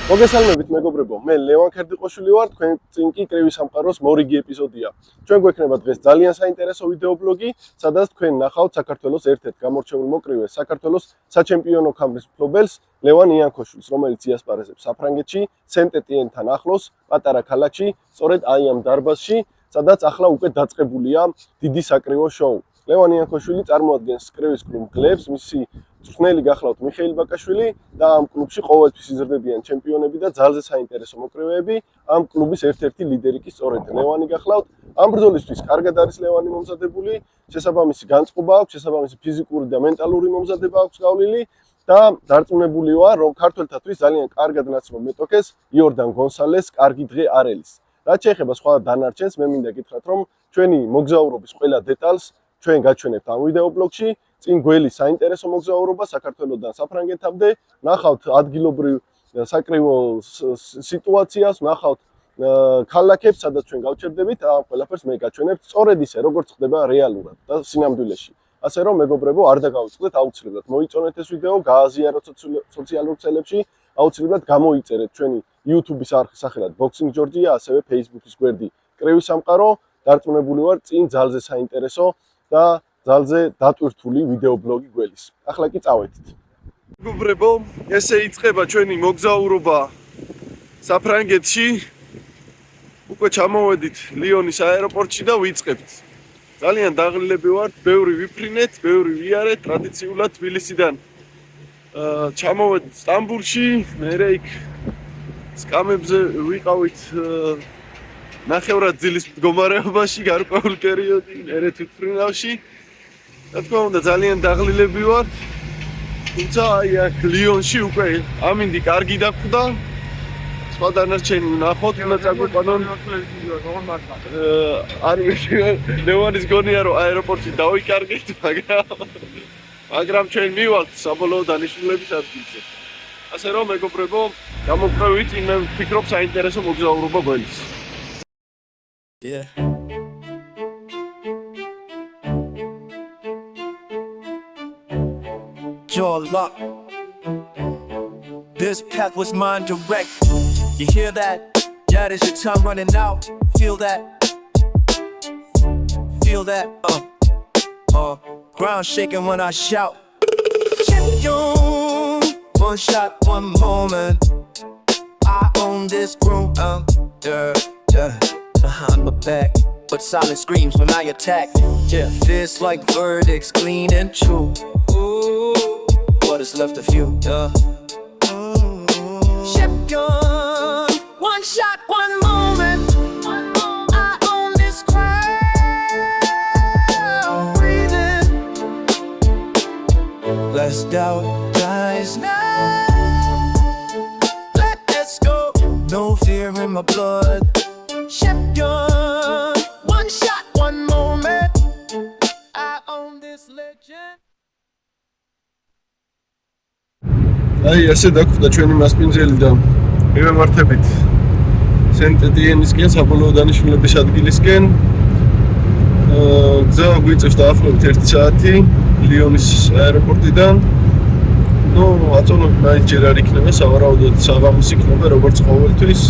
მოგესალმებით მეგობრებო, მე ლევან ქერდიყოშვილი ვარ, თქვენ წინ კი კრივის სამყაროს მორიგი ეპიზოდია. ჩვენ გვექნება დღეს ძალიან საინტერესო ვიდეობლოგი, სადაც თქვენ ნახავთ საქართველოს ერთ-ერთ გამორჩეულ მოკრივეს, საქართველოს საჩემპიონო ქამრის მფლობელს ლევან იანქოშვილს, რომელიც იასპარეზებს საფრანგეთში, სენტ-ეტიენთან ახლოს, პატარა ქალაქში, სწორედ აი ამ დარბაზში, სადაც ახლა უკვე დაწყებულია დიდი საკრივო შოუ. ლევან იანქოშვილი წარმოადგენს კრივის კლუბ გლებს, მისი წვრთნელი გახლავთ მიხეილ ბაკაშვილი და ამ კლუბში ყოველთვის იზრდებიან ჩემპიონები და ძალზე საინტერესო მოკრივეები. ამ კლუბის ერთ-ერთი ლიდერი კი სწორედ ლევანი გახლავთ. ამ ბრძოლისთვის კარგად არის ლევანი მომზადებული, შესაბამისი განწყობა აქვს, შესაბამისი ფიზიკური და მენტალური მომზადება აქვს გავლილი და დარწმუნებული ვარ, რომ ქართველთათვის ძალიან კარგად ნაცნობ მეტოქეს იორდან გონსალეს კარგი დღე არ ელის. რაც შეეხება სხვა დანარჩენს, მე მინდა გითხრათ, რომ ჩვენი მოგზაურობის ყველა დეტალს ჩვენ გაჩვენებთ ამ ვიდეობლოგში. წინ გველი საინტერესო მოგზაურობა საქართველოსდან საფრანგეთამდე, ნახავთ ადგილობრივ საკრივო სიტუაციას, ნახავთ ქალაქებს, სადაც ჩვენ გავჩერდებით, ამ ყველაფერს მე გაჩვენებთ სწორედ ისე, როგორც ხდება რეალურად და სინამდვილეში. ასე რომ მეგობრებო, არ დაგავიწყდეთ, აუცილებლად მოიწონეთ ეს ვიდეო, გააზიაროთ სოციალურ ქსელებში, აუცილებლად გამოიწერეთ ჩვენი YouTube-ის არხის სახელად Boxing Georgia, ასევე Facebook-ის გვერდი კრივის სამყარო. დარწმუნებული ვარ, წინ ძალზე საინტერესო და ძალზე დატვირთული ვიდეობლოგი გველის. ახლა კი წავედით. მეგობრებო, ესე იწყება ჩვენი მოგზაურობა საფრანგეთში. უკვე ჩამოვედით ლიონის აეროპორტში და ვიწყებთ. ძალიან დაღლილები ვართ, ბევრი ვიფრინეთ, ბევრი ვიარეთ, ტრადიციულად თბილისიდან ჩამოვედით სტამბულში, მერე იქ სკამებზე ვიყავით ნახევრად ძილის მდგომარეობაში, გარკვეული პერიოდი, მერე თვითმფრინავში. რა თქმა უნდა, ძალიან დაღლილები ვართ. თუმცა აი აქ ლიონში უკვე ამინდი კარგი დაგვდა. სხვა დანარჩენი ვნახოთ, უნდა წაგვიყვანონ. არის ლევანის გონია რომ აეროპორტში დავიკარგეთ, მაგრამ ჩვენ მივალთ საბოლოო დანიშნულების ადგილზე. ასე რომ მეგობრებო, გამოვყევით, მე ვფიქრობ საინტერესო მოგზაურობა გველის. Yeah. Jaw lock. This path was mine direct. You hear that? Yeah, there's your time running out. Feel that? Feel that? Ground shaking when I shout. Champion. One shot, one moment. I own this room. Yeah. Behind my back, but silent screams when I attack. Yeah, fist like verdicts, clean and true. Ooh, what is left of you? Yeah. Champion, one shot, one moment. I own this crowd. Breathing, less doubt dies now. Let us go. No fear in my blood. Champion, one shot, one moment. I own this legend. აი ასე დაგვდა ჩვენი მასპინძელი და მივემართებით სენტ-ეტიენისკენ, საბოლოო დანიშნულების ადგილისკენ. გზა გვიწევს დაახლოებით 1 საათი ლიონის აეროპორტიდან. ნუ აწონოთ მაინც ჯერ არ იქნება, სავარაუდოდ საღამოს იქნება, როგორც ყოველთვის.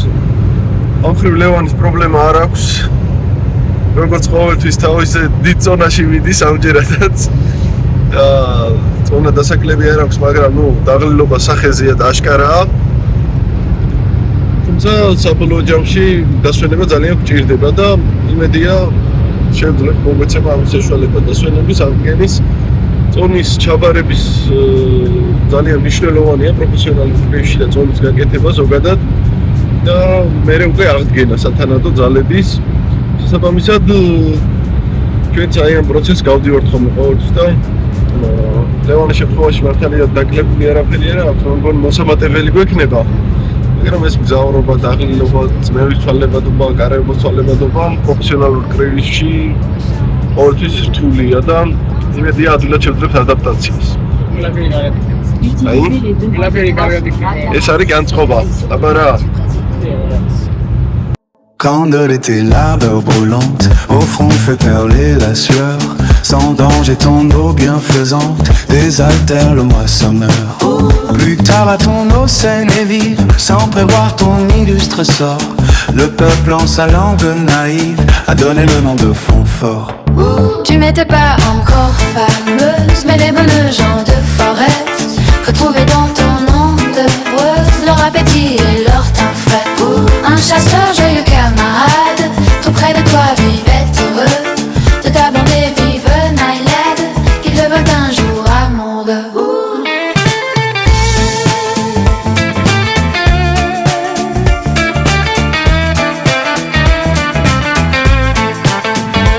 ამ ხრივ ლევანის პრობლემა არ აქვს. როგორც ყოველთვის თავისი დიდ ზონაში მიდის ამჯერადაც. და ზონა დასაკლები არ აქვს, მაგრამ ნუ დაღლილობა სახეზეა და აშკარაა. თუმცა საბოლოო ჯამში დასვენება ძალიან გვჭირდება და იმედია შევძლებ მოგვეცემა ამის საშუალება დასვენების აღდგენის. ზონის ჩაბარების ძალიან მნიშვნელოვანია პროფესიონალურ კრივში და ზონის გაკეთება ზოგადად. და მე უკვე აღდგენა სათანადო ძალების. შესაბამისად ჩვენც აი ამ პროცესს გავდივართ ხოლმე ყოველთვის და ლევანის შემთხვევაში მართალია დაკლებული არაფერი არა აქვს, მაგრამ მოსამატებელი გვექნება. მაგრამ ეს მგზავრობა, დაღლილობა, ძმების ცვალებადობა, გარემოს ცვალებადობა პროფესიონალურ კრივში ყოველთვის რთულია და იმედია ადვილად შევძლებთ ადაპტაციას. ეს არის განწყობა, აბა რა. Quand de l'été la beurre brûlante au front fait perler la sueur. Sans danger ton eau bienfaisante désaltère le mois sommeur. Plus tard à ton eau aux scènes et vivre sans prévoir ton illustre sort. Le peuple en sa langue naïve a donné le nom de Fontfort. Tu n'étais pas encore fameuse, mais les bonnes gens de Forest retrouvaient dans ton ombre heureuse leur appétit et leur teint frais. Un chasseur joyeux camarade, tout près de toi vivait heureux de ta bande et vive Naïled, qu'il devint un jour amoureux.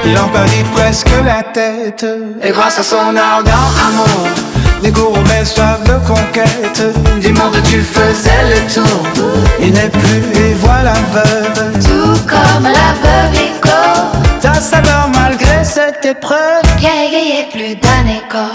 Il en perdit presque la tête. Et grâce à son ardent amour, des gourmets soif de conquête, du monde tu faisais le tour. Il n'est plus et voilà veuve. Tout comme la veuve Lico, Ta saveur malgré cette épreuve. qui a égayé plus d'un écho.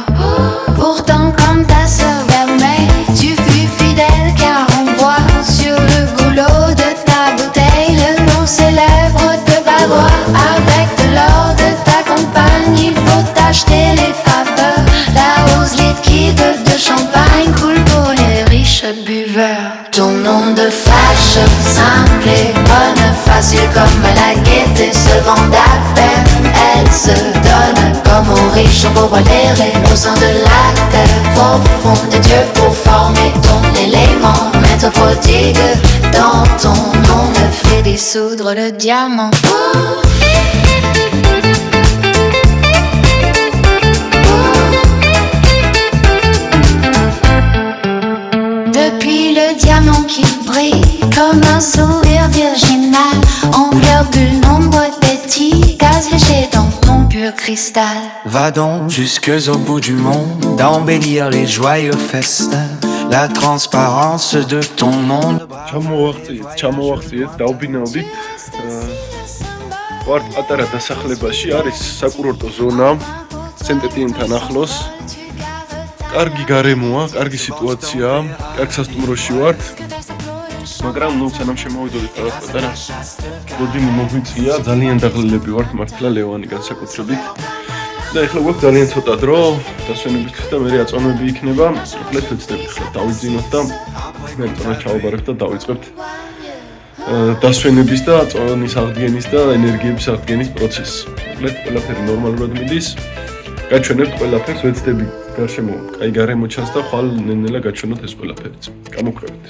Pourtant comme ta sœur Vermeille, tu fus fidèle car on voit sur le goulot de ta bouteille le nom célèbre de Bagois. Avec de l'or de ta compagne, il faut acheter les faveurs. La rose liquide de champagne coule pour les riches buveurs. Ton nom de flash, simple et bonne, facile comme la gaieté se vend à peine. Elle se donne comme aux riches, aux pauvres, les au sein de la terre profonde de Dieu pour former ton élément. Maître prodigue, dans ton nom ne fait dissoudre le diamant. Depuis le diamant qui brille comme un sourire virginal, en pleure bulle nombre petits gaz léchés dans ton pur cristal. Va donc jusque au bout du monde, d'embellir les joyeux festins, la transparence de ton monde. ჩამოვაღწიეთ, დავბინავდით. ვართ პატარა დასახლებაში, არის საკურორტო ზონა, სენტეტიენთან ახლოს. კარგი გარემოა, კარგი სიტუაციაა, კარგ სასტუმროში ვართ. მაგრამ სანამ შემოვიდოდით რაღაც პატარა გოდინი მოგვიწია, ძალიან დაღლილები ვართ მართლა ლევანი განსაკუთრებით. და ეხლა გვაქვს ძალიან ცოტა დრო დასვენებისთვის და მე აწონები იქნება. უკლეთ ვეცდები ხლა დავიძინოთ და მე წონა ჩავაბარებთ და დავიწყებთ დასვენების და წონის აღდგენის და ენერგიების აღდგენის პროცესს. უკლეთ ყველაფერი ნორმალურად მიდის. გაჩვენებთ ყველაფერს, ვეცდები გარშემო კაი გარემო ჩანს და ხვალ ნენელა გაჩვენოთ ეს ყველაფერიც. გამოგხევით.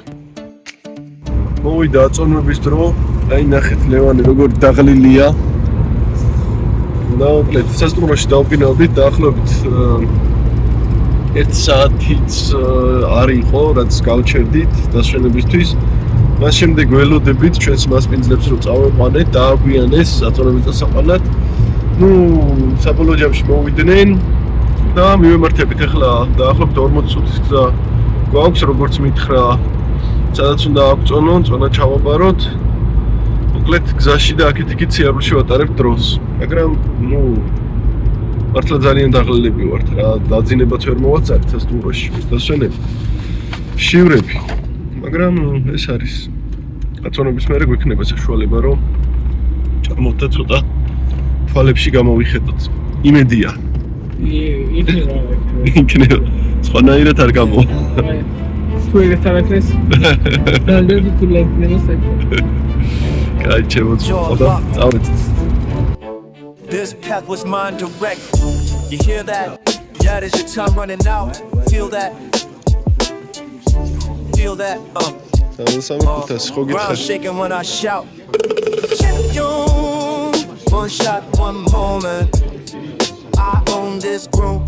მოვიდა აწონების დრო, აი ნახეთ ლევანი როგორ დაღლილია. და უკლეთ სასტუმროში დავბინავდით დაახლოებით 1 საათიც არ იყო, რაც გავჩერდით დასვენებისთვის. მას შემდეგ ველოდებით ჩვენს მასპინძლებს რომ წავეყვანეთ, დააგვიანეს აწონების დასაყვანად. საბოლოო ჯამში მოვიდნენ და მივემართებით ახლა დაახლოებით 40 წუთის გზა გვაქვს, როგორც მითხრა, სადაც უნდა აღწონოთ, წონა ჩავაბაროთ. უკლეთ გზაში და აქეთ-იქით სიარულში ვატარებთ დროს. მაგრამ მართლა ძალიან დაღლილები ვართ რა, დაძინებაც ვერ მოვაწარეთ სასტუმროში, დასვენები. შივრები. მაგრამ ეს არის აწონების მერე გვექნება საშუალება რომ ჭამოთ და ცოტა თვალებში გამოვიხედოთ. იმედია. იქნება. სხვანაირად არ გამოვა. თუ ეგეთ ამეთეს დალდები თუ ლენტნებას კაი, შემოწმობა. წავედით. This path was mine direct. You hear that? Yeah, there's your time running out. Feel that? Feel that? Ground shaking when I shout. Champion, one shot, one moment. I own this groove.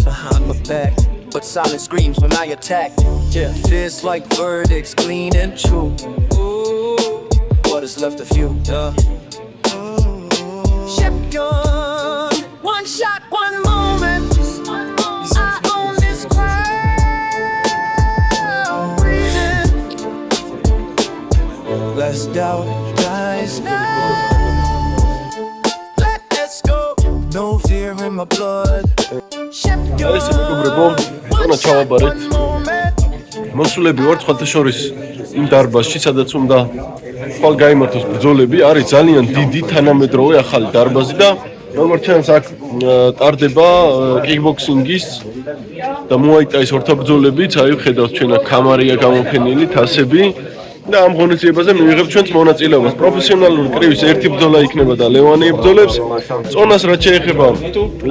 Behind my back, but silent screams when I attack. Yeah, feels like verdicts, clean and true. Ooh, what is left of you? Champion, one shot, one moment. I own this crown. Breathing. Less doubt dies now. Let's go. No fear in my blood. აი ესე მეგობრებო, წონა ჩავაბარეთ. მოსულები ვართ სხვათა შორის იმ დარბაზში, სადაც უნდა ხვალ გაიმართოს ბრძოლები. არის ძალიან დიდი თანამედროვე ახალი დარბაზი და როგორც ჩანს აქ ტარდება კიკბოქსინგის და მოაიტაის ორთაბრძოლებიც, აი ხედავთ ჩვენ აქ კამარია გამოფენილი, თასები და ამ ღონისძიებაზე მივიღებთ ჩვენც მონაწილეობას. პროფესიონალური კრივის ერთი ბრძოლა იქნება და ლევანი ებრძოლებს. წონას რაც შეეხება,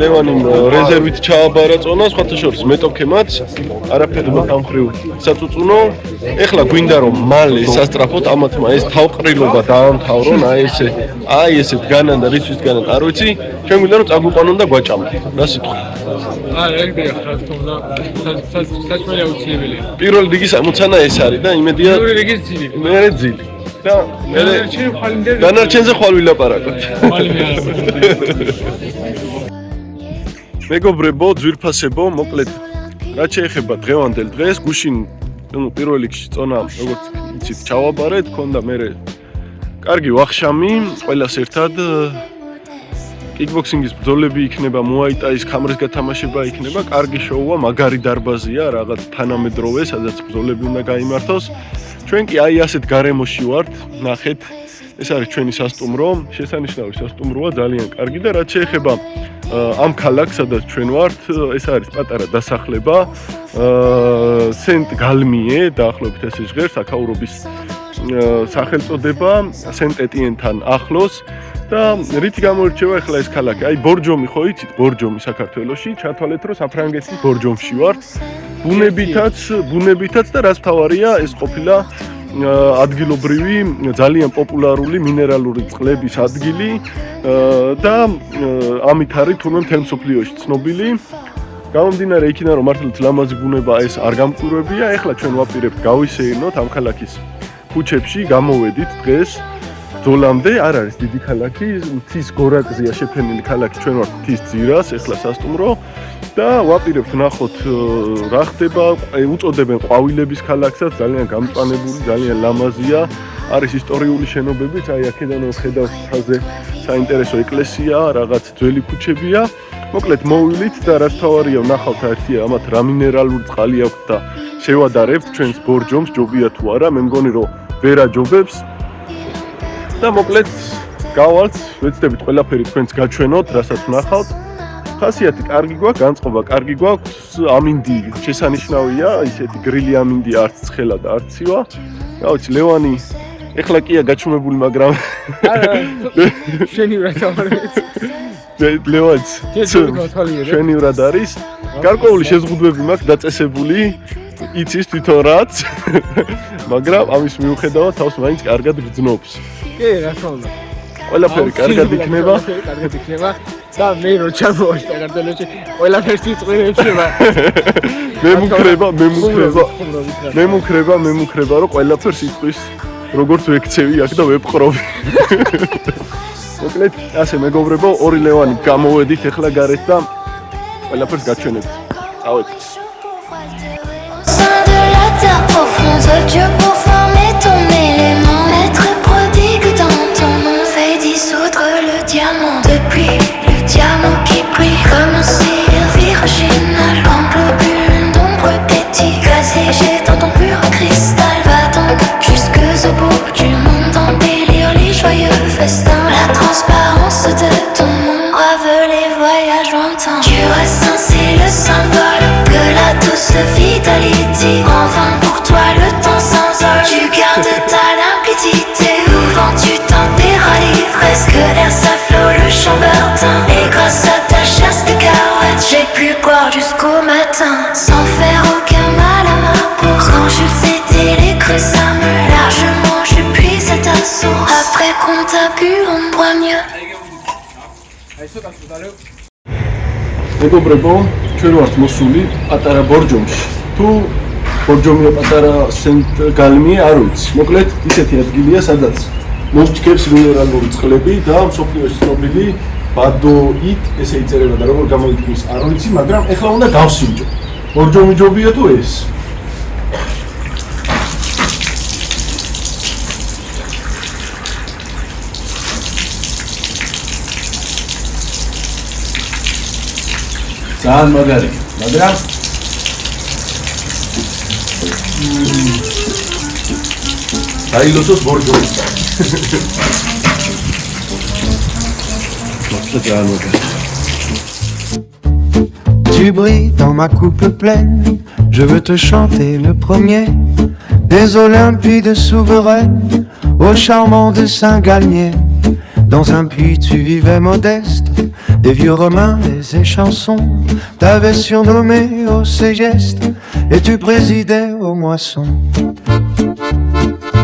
ლევანიმ რეზერვით ჩააბარა წონა, სხვათა შორის მეტოქემაც, არაფერი მოთამხრივ საწუწუნო. ეხლა გვინდა რომ მალე სასტრაფოთ ამათმა ეს თავყრილობა დაამთავრონ, აი ესე დგანან და რისთვის დგანან არ ვიცი. ჩვენ გვინდა რომ წაგვიყვანონ და გვაჭამოთ. რა სიტყვა? ეგრეა რა თქმა უნდა. საჭმელი აუცილებელია. პირველი რიგის ამოცანა ეს არის და იმედია პირველი რიგის ძილი. მერე ძილი. და დანარჩენზე ხვალ ვილაპარაკოთ. მეგობრებო, ძვირფასებო, მოკლედ რაც შეეხება დღევანდელ დღეს, გუშინ პირველ რიგში წონა, როგორც იცით, ჩავაბარეთ, ქონდა მერე კარგი ვახშამი, ყველას ერთად კიკბოქსინგის ბრძოლები იქნება, მუაიტაის ხამრის გათამაშება იქნება, კარგი შოუა, მაგარი დარბაზია, რაღაც თანამედროვე, სადაც ბრძოლები უნდა გაიმართოს. ჩვენ კი აი ასეთ გარემოში ვართ, ნახეთ, ეს არის ჩვენი სასტუმრო, შესანიშნავი სასტუმროა, ძალიან კარგი და რაც შეეხება ამ ქალაქს, სადაც ჩვენ ვართ, ეს არის პატარა დასახლება, სენტ გალმიე, დაახლოებით ესე ჟღერს, აქაურობის სახელწოდება, სენტ ეტიენთან ახლოს. და რითი გამოირჩევა ახლა ეს ქალაქი? აი ბორჯომი ხო იცით? ბორჯომი საქართველოში, ჩათვალეთ რომ საფრანგეთის ბორჯომში ვართ. ბუნებითაც და რაც თავარია, ეს ყოფილა ადგილობრივი ძალიან პოპულარული მინერალური წყლების ადგილი და ამით არის თურმე მთელ მსოფლიოში ცნობილი. გამომდინარე იქიდან რომ მართლაც ლამაზი ბუნება ეს არ გამკვირვებია, ეხლა ჩვენ ვაპირებთ გავისეირნოთ ამ ქალაქის ქუჩებში, გამოვედით დღეს. ძოლამდე არ არის დიდი ქალაქი, მთის გორაკზეა შეფენილი ქალაქი, ჩვენ ვართ მთის ძირას, ეხლა სასტუმრო და ვაპირებთ ნახოთ რა ხდება, უწოდებენ ყვავილების ქალაქსაც, ძალიან გამწვანებული, ძალიან ლამაზია, არის ისტორიული შენობებიც, აი აქედან ხედავთ თავზე საინტერესო ეკლესია, რაღაც ძველი ქუჩებია. მოკლედ მოვილით და რაც თავარია ვნახავთ ერთი ამათ რა მინერალური წყალი აქვს და შევადარებთ ჩვენს ბორჯომს, ჯობია თუ არა, მე მგონი რომ ვერ აჯობებს. და მოკლედ გავალთ, ვეცდებით ყველაფერი თქვენც გაჩვენოთ, რასაც ვნახავთ. ხასიათი კარგი გვაქვს, განწყობა კარგი გვაქვს, ამინდი შესანიშნავია, ისეთი გრილი ამინდი არც ცხელა და არც ცივა. რა ვიცი, ლევანი ეხლა კია გაჩუმებული, მაგრამ შენივრად არის. ლევანიც შენივრად არის. გარკვეული შეზღუდვები მაქვს დაწესებული. იცის თვითონ რაც, მაგრამ ამის მიუხედავად თავს მაინც კარგად გრძნობს. კი, რა თქმა უნდა. ყველაფერი კარგად იქნება. კარგად იქნება და მე რო ჩამოვაშ საქართველოში, ყველაფერს იწვირება. მე მუქრება, რომ ყველაფერს იწვის, როგორც ვექცევი აქ და ვეპყრობი. მოკლედ, ასე მეგობრებო, ორი ლევანი გამოვედით ეხლა გარეთ და ყველაფერს გაჩვენებთ. წავედით. Dieu pour former ton élément, être prodigue dans ton nom, fait dissoudre le diamant. Depuis le diamant qui brille comme un cire virginal, en globule d'ombre pétille, assiégé dans ton pur cristal. Va donc jusque au bout du monde, embellir les joyeux festins. La transparence de ton nom grave les voyages lointains. Tu restes ainsi le symbole que la douce vitalité en vain pour toi le temps sans heure. Tu gardes ta limpidité, où vends-tu tempères à l'ivresse, que l'air s'afflot le chambertin. Et grâce à ta chaste carouette, j'ai pu boire jusqu'au matin, sans faire aucun mal à ma peau. Quand je fêtais les creux, ça me largement, je puise à ta source. Après qu'on t'a bu, on boit mieux. მეგობრებო, ჩვენ ვართ მოსული პატარა ბორჯომში. თუ ბორჯომია პატარა სენტ გალმიე არ ვიცი. მოკლედ ისეთი ადგილია, სადაც მოსჭქებს მინერალური წყლები და მსოფლიოში ცნობილი ბადოით, ესე იწერება და როგორ გამოითქმის არ ვიცი, მაგრამ ეხლა უნდა გავსინჯო. ბორჯომი ჯობია თუ ეს? ძალიან მაგარი, მაგრამ დაილოცოს ბორჯომი. მართლა ძალიან მაგარი. Tu brilles dans ma coupe pleine, je veux te chanter le premier des Olympides souveraines au charmant de Saint-Galmier. Dans un puits tu vivais modeste, des vieux romains et ses chansons t'avaient surnommé au ses gestes, et tu présidais aux moissons.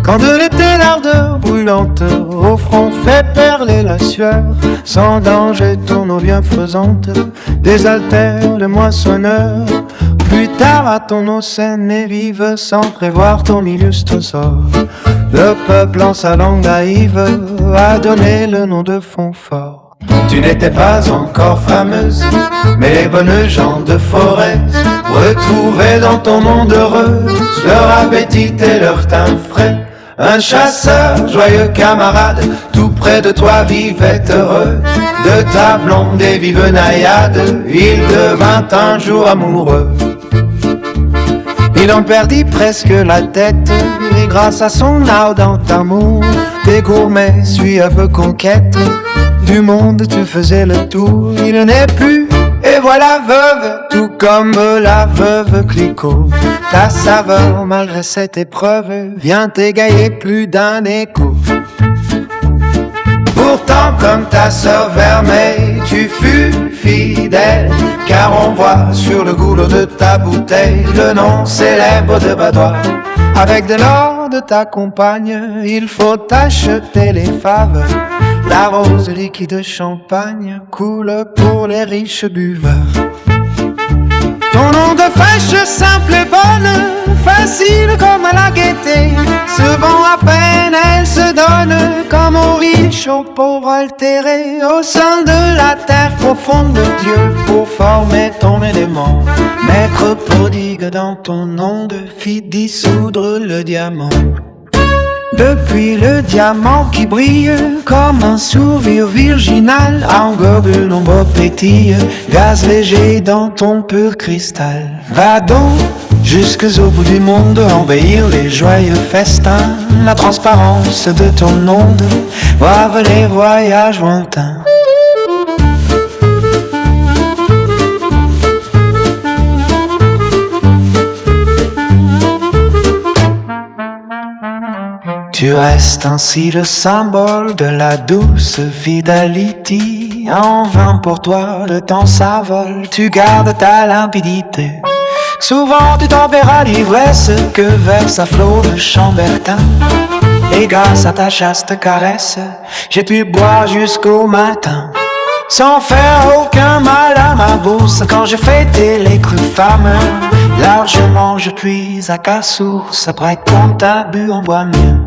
Quand de l'été l'ardeur brûlante au front fait perler la sueur, sans danger ton eau bienfaisante désaltère le moissonneur. Plus tard à ton eau saine et vive, sans prévoir ton illustre sort, le peuple en sa langue naïve a donné le nom de Fontfort. Tu n'étais pas encore fameuse, mais les bonnes gens de forêt retrouvaient dans ton monde heureux leur appétit et leur teint frais. Un chasseur, joyeux camarade, tout près de toi vivait heureux. De ta blonde et vive naïade, il devint un jour amoureux. Il en perdit presque la tête, et grâce à son ardent amour, des gourmets suives conquêtes, du monde tu faisais le tour. Il n'est plus, et voilà veuve, tout comme la veuve Clicquot. Ta saveur, malgré cette épreuve, vient égayer plus d'un écho. Pourtant comme ta sœur Vermeille, tu fus fidèle, car on voit sur le goulot de ta bouteille le nom célèbre de Badois. Avec de l'or de ta compagne, il faut acheter les faves. La rose liquide champagne coule pour les riches buveurs. Ton nom de fraîche, simple et bonne, facile comme la gaieté, se vend à peine, elle se donne, comme aux riches, aux pauvres altérés, au sein de la terre profonde de Dieu, pour former ton élément. Maître prodigue dans ton onde, fit dissoudre le diamant. Depuis le diamant qui brille comme un sourire virginal, englobe une ombre pétille, gaz léger dans ton pur cristal. Va donc jusqu'au bout du monde, embellir les joyeux festins, la transparence de ton onde, voir les voyages lointains. Tu restes ainsi le symbole de la douce fidélité. En vain pour toi le temps s'avole, tu gardes ta limpidité. Souvent tu t'en verras l'ivresse que verse à flot le Chambertin. Et grâce à ta chaste caresse, j'ai pu boire jusqu'au matin, sans faire aucun mal à ma bourse. Quand je fêtais les crues femmes, largement je puise à ta source. Après qu'on t'a bu, on boit mieux.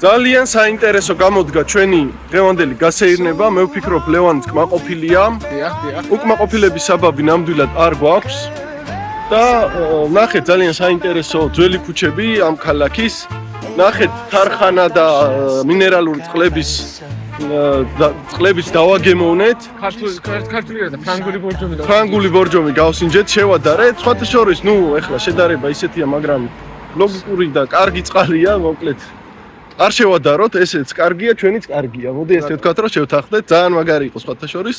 ძალიან საინტერესო გამოდგა ჩვენი დღევანდელი გასეირნება. მე ვფიქრობ ლევანიც კმაყოფილია. უკმაყოფილების საბაბი ნამდვილად არ გვაქვს. და ნახეთ ძალიან საინტერესო ძველი ქუჩები ამ ქალაქის. ნახეთ თარხანა და მინერალური წყლების დავაგემოვნეთ. ფრანგული ბორჯომი გავსინჯეთ, შევადარეთ. სხვათა შორის, ეხლა შედარება ისეთია, მაგრამ ლოგიკური და კარგი წყალია, მოკლედ. არ შევადაროთ, ესეც კარგია, ჩვენიც კარგია. მოდი ესე ვთქვათ, რომ შევთანხმდეთ, ძალიან მაგარი იყო სხვათა შორის.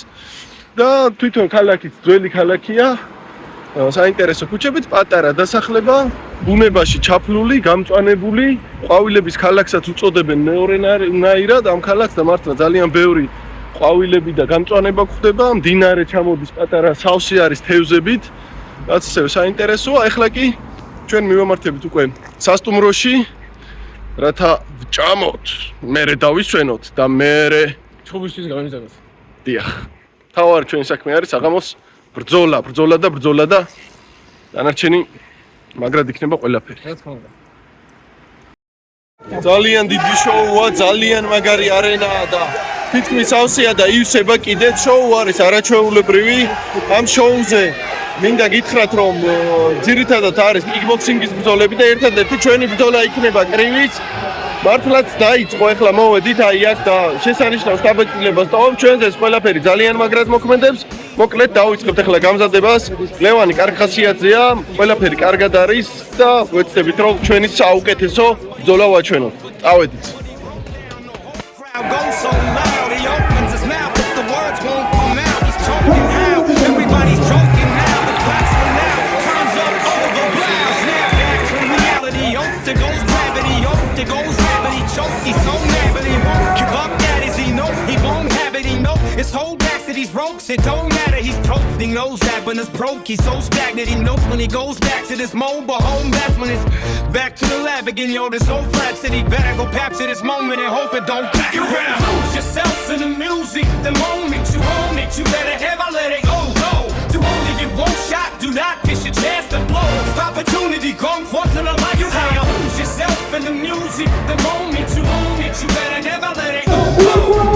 და თვითონ ქალაქიც ძველი ქალაქია. საინტერესო ქუჩებით, პატარა დასახლება, ბუნებაში ჩაფლული, გამწვანებული, ყვავილების ქალაქსაც უწოდებენ მეორენაირად ამ ქალაქს და მართლა ძალიან ბევრი ყვავილები და გამწვანება გვხდება. მდინარე ჩამოდის პატარა სავსე არის თევზებით. რაც ასევე საინტერესოა. ეხლა კი ჩვენ მივამართებით უკვე სასტუმროში, რათა ვჭამოთ, მერე დავისვენოთ და მერე ჩხუბისთვის გამიზარდოთ. დიახ. თავარი ჩვენი საქმე არის საღამოს ბრძოლა და დანარჩენი მაგრად იქნება ყველაფერი. ძალიან დიდი შოუა, ძალიან მაგარი არენაა და თითქმის სავსეა და ივსება კიდეც. შოუ არის არაჩვეულებრივი. ამ შოუზე მინდა გითხრათ, რომ ძირითადად არის კიკბოქსინგის ბრძოლები და ერთადერთი ჩვენი ბრძოლა იქნება კრივიც. მართლაც დაიწყო, ეხლა მოვედით აი აქ და შესანიშნავს დაბეჭდილებას ტოვებ ჩვენს ეს ყველაფერი ძალიან მაგრად მოქმედებს. მოკლედ დავიწყებთ ახლა გამზადებას. ლევანი კარგ ხასიათზეა, ყველაფერი კარგად არის და ვეცდებით რომ ჩვენი საუკეთესო ბრძოლა ვაჩვენოთ. წავედით. Crowd goes so loud, he opens his mouth, but the words won't come out. He's choking how? Everybody's choking now. The crack's for now. Time's up over. Blow. Snap back to reality. There goes gravity. There goes gravity. Choke. He's so mad, but he won't give up. That is he know he won't have it. He know his whole back to these ropes. It don't matter. He's toast. He knows that when it's broke, he's so stagnant. He knows when he goes back to this mobile home. That's when it's back to the lab again. Yo, this old flat city better go capture this moment and hope it don't crack around. Lose yourself in the music. The moment you own it, you better ever let it go. To only get one shot, do not miss your chance to blow. This opportunity comes once in a lifetime. Lose yourself in the music. The moment you own it, you better never let it go.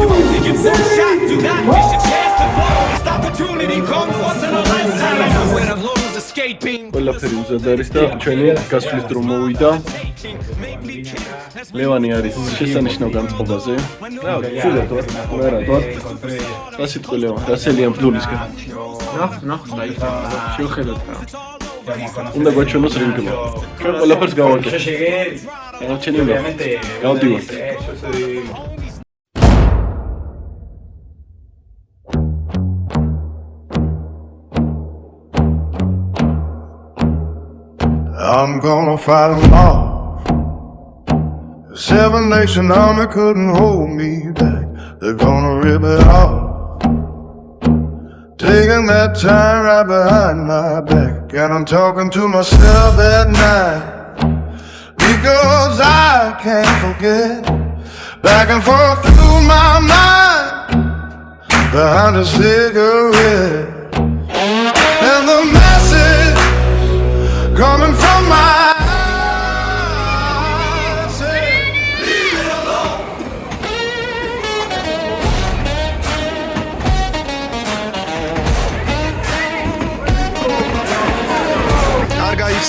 To only get one shot, do not miss your chance to blow. This opportunity comes once in a lifetime. When the lose escaping. ყველაფერი უზად არის და ჩვენი გასვლის დრო მოვიდა. ლევანი არის შესანიშნავ განწყობაზე. რა, სულად ვარ. რა ვარ? რა სიტყვა ლევან? რა სელია ბრძოლისგან? ნახ, შევხედოთ რა. უნდა გვაჩვენოს რინგმა. ჩვენ ყველაფერს გავაკეთებთ. აღმოჩენილია. გავდივართ. I'm gonna fight them all. The Seven Nation Army couldn't hold me back. They're gonna rip it off. Taking that time right behind my back. And I'm talking to myself at night. Because I can't forget. Back and forth through my mind. Behind a cigarette. And the message coming from my eyes, say, leave it alone.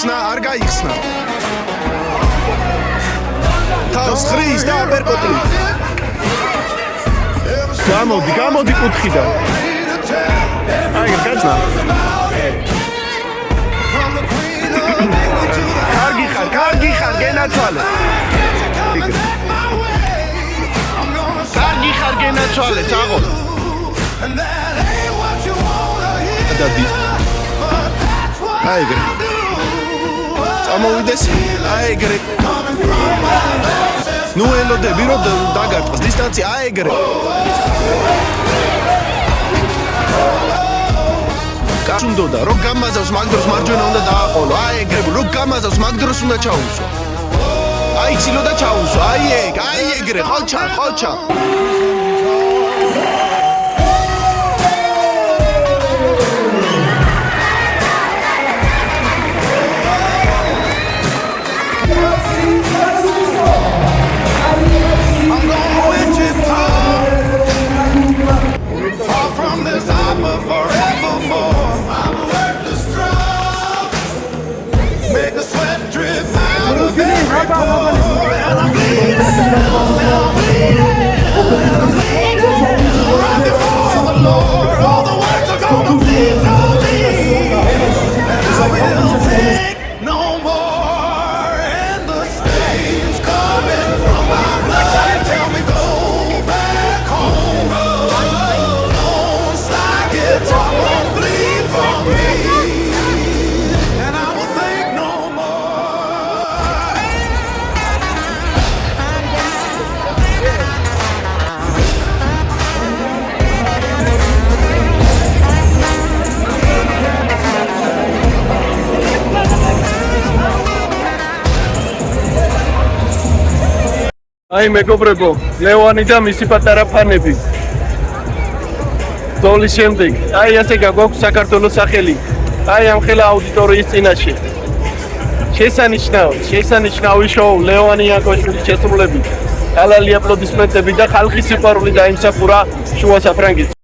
არ გაიხსნა. თავს ხრის და აპერკოტი. გამოდი კუთხიდან. აი, გაჩნა. კარგი ხარ, გენაცვალე. კარგი ხარ, გენაცვალე, წაღო. დადი. აი ეგრე. წამოვიდეს, აი ეგრე. ნუ ელოდები რომ დაგარტყს დისტანცია, აი ეგრე. კაცუნდოდა რომ გამაზავს მაგ დროს მარჯვენა უნდა დააყოლო. აი ეგრე რომ გამაზავს მაგ დროს უნდა ჩაუსო. აი ცილო და ჩაუსო. აი ეგრე, ხოჩა. From this hopper forevermore. I'm worth the struggle. Make the sweat drip out of every pore. And I'm bleeding. Right before the Lord. All the words are gonna bleed for me. And I will take no more. And the stains coming from my blood tell me go back home. Talk won't bleed for me, and I will think no more. აი მეგობრებო, ლევანი და მისი პატარა ფანები. ზოლის შემდეგ, აი ასე გაგვაქვს საქართველოს სახელი. აი ამ ხელა აუდიტორიის წინაშე. შესანიშნავი შოუ ლევანი იაკოშვილის შესრულებით. ალალი აპლოდისმენტები და ხალხის სიყვარული დაიმსახურა შუა საფრანგეთში.